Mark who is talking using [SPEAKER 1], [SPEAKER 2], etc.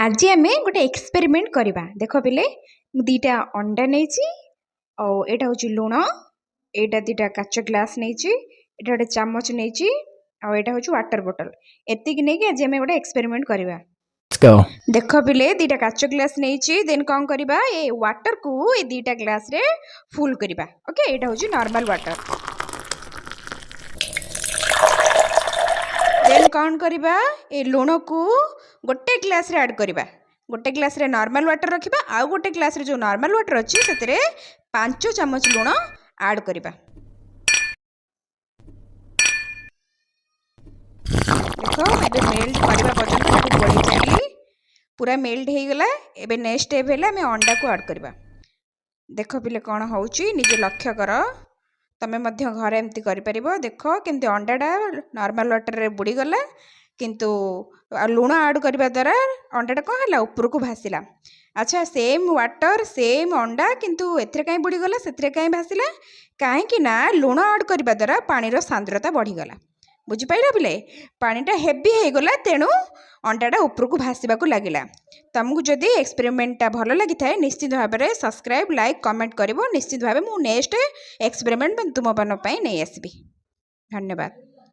[SPEAKER 1] आज आम गोटे एक्सपेरिमेंट करवा देख पिले दीटा अंडा नहीं एटा हूँ लुण एटा दीटा काच ग्लास नहीं गोटे चामच नहीं आटा हूँ वाटर बोतल एतिक नहीं आज आम गोटे एक्सपेरिमेंट करवा देख पिले दीटा काच ग्लास नहीं देन कौन करवा ये वाटर को ये दीटा ग्लास रे फुल करवा ओके एटा हूँ नॉर्मल वाटर देन कौन करवा ये लुण को गोटे ग्लास रे ऐड करवा गोटे ग्लास रे नॉर्मल वाटर रखिबा आउ गोटे ग्लास रे जो नॉर्मल वाटर अच्छी से 5 चमच लुण ऐड करवा देखो एबे मेल्ट करवा पर्यंत गोली चली पूरा मेल्ट हो गला एबे नेक्स्ट स्टेप है आम अंडा को ऐड करवा देख पिले कौन होउची निजे लक्ष्य कर तमें मध्य घर एमती कर देख केमती अंडाटा नॉर्मल वाटर रे बुड़ी गला किंतु लुण ऐड करने द्वारा अंडाटा कौन है ऊपर को भासिला अच्छा सेम वाटर सेम अंडा किंतु एथरे कहीं बुड़ीगला से कहीं भासिला कहीं लुण ऐड करने द्वारा पानी सांद्रता बढ़ीगला बुझिपार पिले पानीटा हेवी हो गला तेणु अंडाटा ऊपर को भासवाक लगिला तुमको जदि एक्सपेरिमेंटा भल लगी था निश्चित भाव में सब्सक्राइब लाइक कमेंट करिवो निश्चित भाव मु नेक्स्ट एक्सपेरिमेंट तुम नहीं आसबि धन्यवाद।